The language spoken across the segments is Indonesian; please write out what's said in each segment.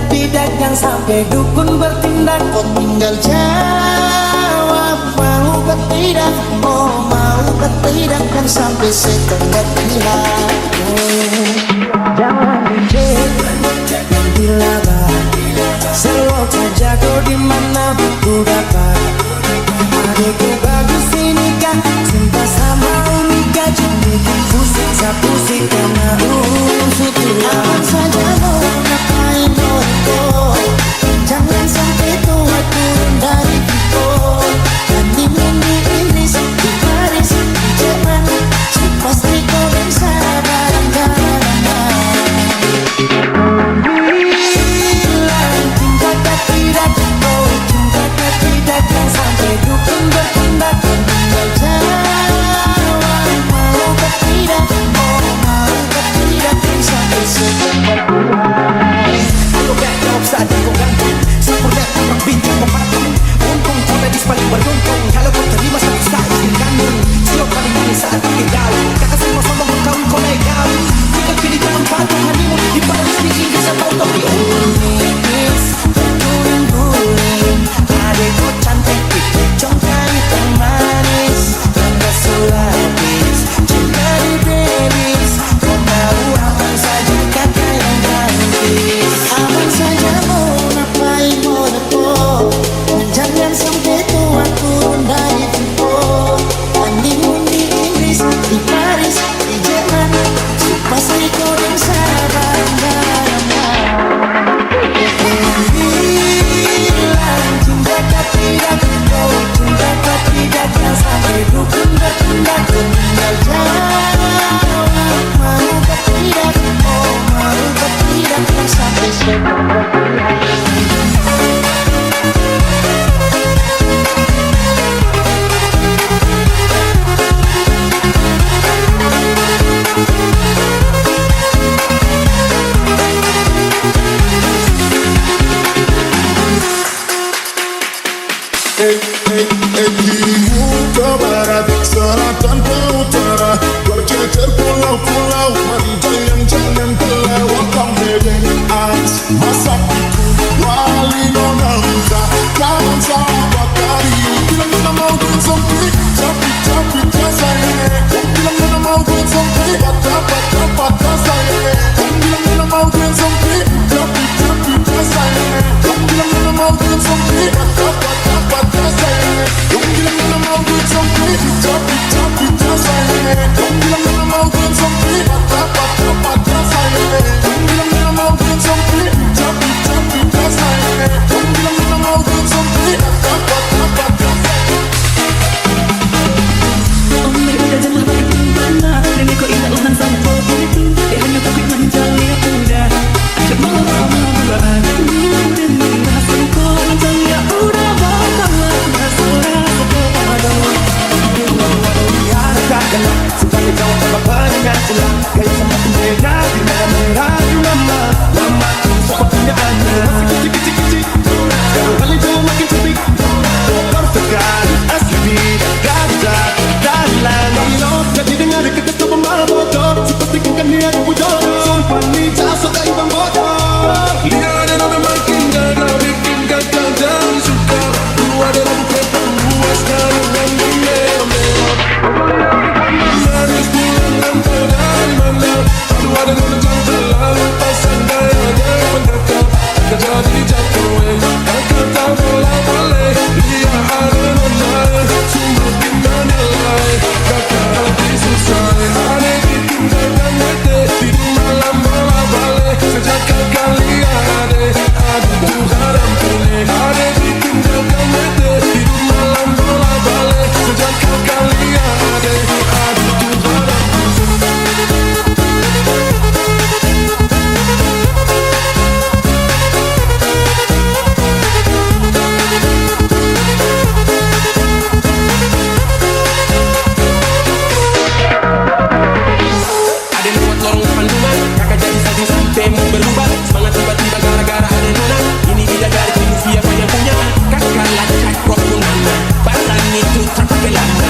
tidak, jangan sampai dukun bertindak. Kau tinggal jawab mau ke tidak, oh mau ke tidak, jangan sampai setan berpihak. Jangan dicek, jangan dilaba, selalu saja kau dimana ku dapat. Adikku bagus ini kan, cinta sama unika, jadi pusing sapusik karena aman saja mau ngapain bodoh. Jangan sampai tua turun dari kipot. Honeymoon di Inggris, di Paris, di Jerman, pasti kau bisa bareng-bareng. Bilang cinta tidak, oh cinta tidak, jangan sampai dukun bertindak. Tinggal jawab mau ke tidak, oh mau ke tidak, jangan sampai setan berpihak. Aku gak jawab saat kau gantung, sempurna tak bincang membantung. Untung kau gadis paling beruntung, kalau kau terima satu saat dikandung. Siap paling manis saat tinggal, kakak semua sombong berkawin kau naik daun. Jika kini jangan pantang honeymoon di Paris, di Inggris atau Tokyo. Unis, guling-guling, adekku cantik, congkang hitam manis, tanda sulapis, cinta di babies. Kau tahu aman saja kata yang gantis. Aman saja mau ngapain mau repot. Jangan sampai tua turun dari kipot. Honeymoon di Inggris, di Paris, di Jerman, pasti kau bisa bareng-bareng. Bilang cinta tidak, oh cinta tidak, jangan sampai dukun bertindak. Tinggal jawab mau ke tidak, oh mau ke tidak, jangan sampai setan berpihak. Ke barat, selatan ke utara, berjejer pulau-pulau, mari jangan pulau. Welcome baby, as masak itu wali nona muda, kawan sahabat kari. Bilang nona mau gue zombie, tapi saya. Bilang nona mau gue zombie, dapat saya. Bilang nona mau gue zombie, tapi saya. Bilang nona mau gue zombie, dapat saya. Bilang nona mau gue zombie, tapi saya. Bilang nona mau gue zombie, dapat saya. Bilang nona mau gue zombie, tapi saya. Bilang nona mau gue zombie, dapat saya. Oh mereka jangan makin mana, dan kau ingat ulang sampo itu. Dia hanya tapi menjali ya udah. Ajak malam-malam dan merasa kau menjali ya udah. Bakalah bersorak kepada Kagak sekali kau tambah pengen celah, gaya semakin merah di merah di lama sepertinya anda masih kecil sekarang kali jauh makin cantik. Kau sekali SUV gajah dalam lo jadi dengar kita tuh pembalap bodoh seperti kan dia bodoh sumpah nih jasa tak ibang bodoh. Dia ada nama makin gagal bikin gagal dan suka lu adalah bukan pembuat sekarang yang melo-melo. Manis pulang dan dari mana, aduh ada nona jangan terlalu pasang gaya dia mendekat. Akan jadi jatuh akan tak boleh lihat ada nona sungguh menilai kakak lagi susah. Ada ditinggalkan mete di malam bola balik sejak kali ada tuh haram pilih. Ada ditinggalkan mete di malam bola balik sejak kali ada tuh haram ada lewat lorong Bandungan, kakak jadi saja sampai mau berubah. Semangat tiba-tiba gara-gara ada nona. Ini bidadari ini siapa yang punya? Kakak lacak roh punana, barang itu tak pakai lama.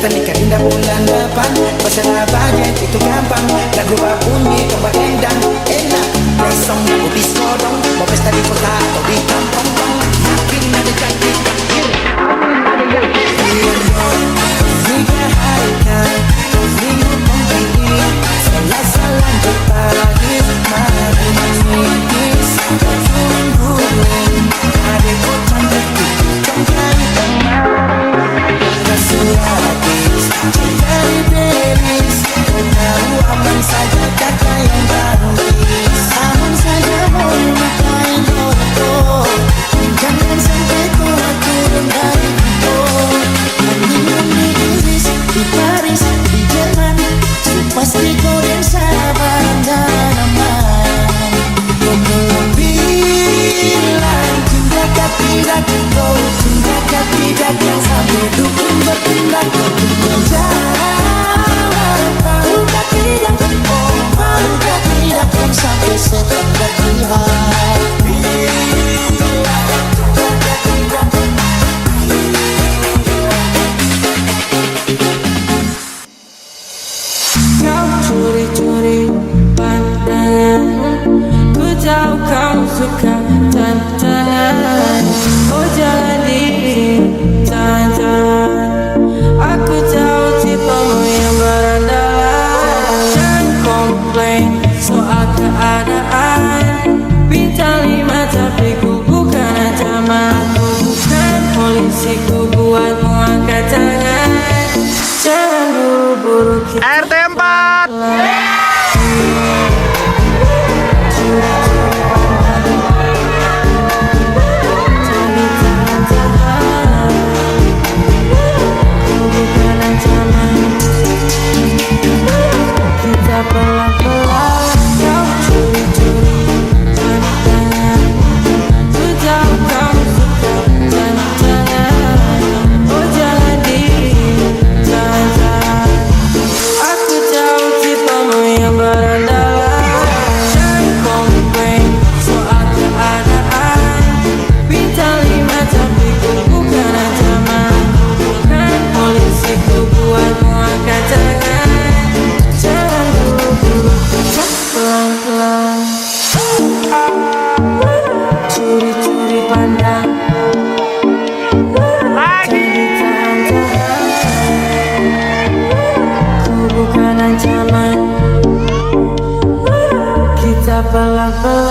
Kita nikah indah bulan depan. Masalah budget itu gampang. Lagu bunyi coba endang. Enak play song lagu disco dong. Mau pesta di kota atau di kampung dong. Makin ada cantik makin ada yang tiga hari kan minggu pembeli. Selasa lanjut pagi. Mari menangis tungguin. Adekku cantik congkai kasih habis dari beris. Kau tahu aman saja kata yang bagus. Aman saja mau makan kotor. Jangan sampai kau turun dari motor. Mendingan di Inggris, di Paris, di Jerman. Pasti kau dan sabar dan aman. Kau belum bilang cinta tidak. Kau cinta tidak yang sampai dukun bertindak. Kau menjawab maukah tidak. Oh maukah tidak yang sampai setan berpihak. Kau curi-curi pandangan. Ku tahu kamu suka tantangan. Oh jangan ditahan. Aku tahu tipemu yang berandalan. Jangan komplain soal keadaan. Bintang 5 tapi ku bukan ancaman. Ku bukan polisi, ku buatmu angkat tangan. Jangan buru-buru kita RT4 kita pelan-pelan. Kau curi-curi pandangan. Ku tahu kamu suka tantangan. Oh jangan ditahan. Aku tahu tipemu yang berandalan. Jangan komplain soal keadaan. Bintang 5 tapi ku bukan ancaman. Bukan polisi, ku buatmu angkat tangan. Jangan buru-buru kita pelan-pelan. Curi-curi pandang. lagi. Jangan ditahan-tahan. Ku bukan ancaman. Kita pelan-pelan.